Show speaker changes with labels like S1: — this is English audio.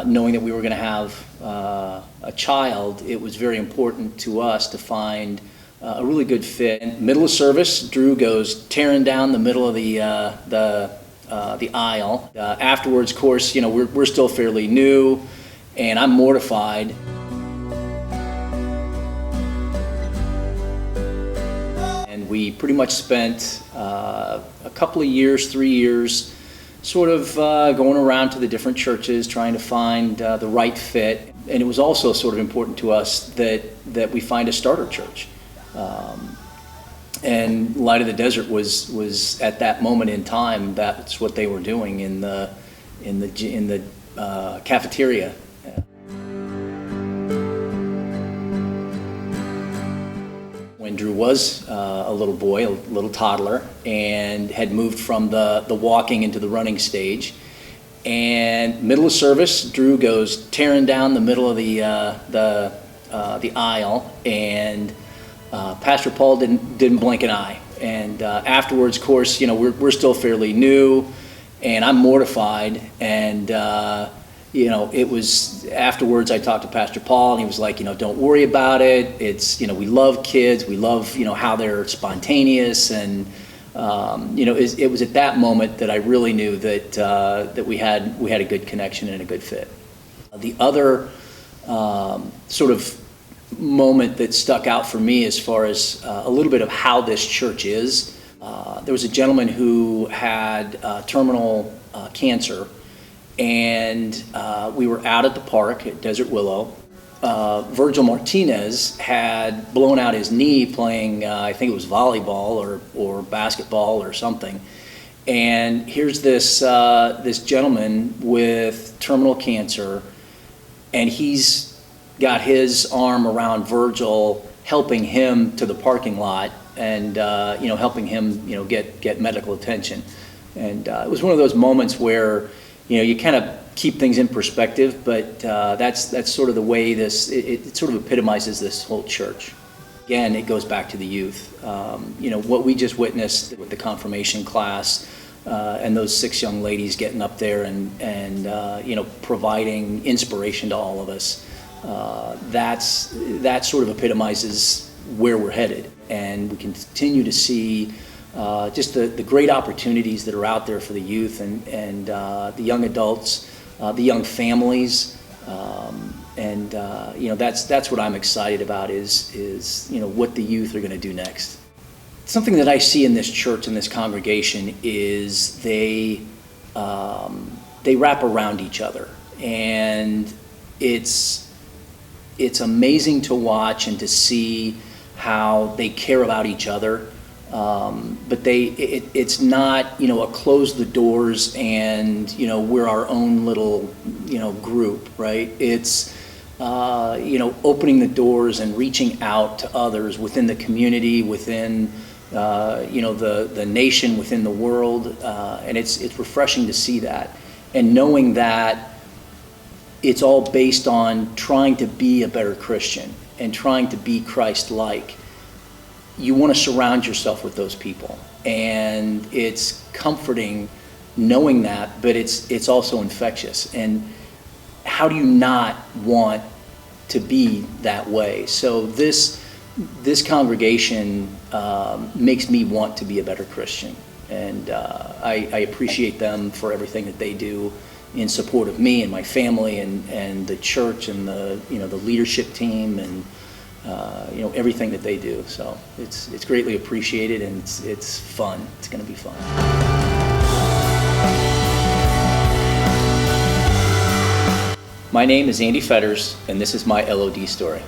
S1: knowing that we were going to have a child, it was very important to us to find a really good fit. In middle of service, Drew goes tearing down the middle of the aisle. Afterwards, of course, we're still fairly new, and I'm mortified. And we pretty much spent a couple of years, 3 years, sort of going around to the different churches, trying to find the right fit. And it was also sort of important to us that we find a starter church. And Light of the Desert was at that moment in time, that's what they were doing in the cafeteria. When Drew was a little boy, a little toddler, and had moved from the walking into the running stage, and middle of service, Drew goes tearing down the middle of the aisle, and Pastor Paul didn't blink an eye. And afterwards, of course, we're still fairly new, and I'm mortified. And it was afterwards I talked to Pastor Paul, and he was like, don't worry about it. It's we love kids. We love how they're spontaneous, and it was at that moment that I really knew that we had a good connection and a good fit. The other sort of moment that stuck out for me as far as a little bit of how this church is, there was a gentleman who had terminal cancer, and we were out at the park at Desert Willow. Virgil Martinez had blown out his knee playing, I think it was volleyball or basketball or something. And here's this gentleman with terminal cancer, and he's got his arm around Virgil, helping him to the parking lot, and helping him get medical attention. And it was one of those moments where you kind of keep things in perspective, but that's sort of the way it sort of epitomizes this whole church. Again, it goes back to the youth. What we just witnessed with the confirmation class, and those 6 young ladies getting up there and providing inspiration to all of us. That sort of epitomizes where we're headed, and we continue to see just the great opportunities that are out there for the youth and the young adults, the young families, and that's what I'm excited about is what the youth are going to do next. Something that I see in this church and this congregation is they wrap around each other, and it's amazing to watch and to see how they care about each other. But it's not a close the doors and we're our own little group, right? It's opening the doors and reaching out to others within the community, within the nation, within the world, and it's refreshing to see that, and knowing that it's all based on trying to be a better Christian and trying to be Christ-like. You want to surround yourself with those people, and it's comforting knowing that, but it's also infectious. And how do you not want to be that way? So this congregation makes me want to be a better Christian, and I appreciate them for everything that they do in support of me and my family and the church and the leadership team and everything that they do. So it's greatly appreciated, and it's fun. It's going to be fun. My name is Andy Fetters, and this is my LOD story.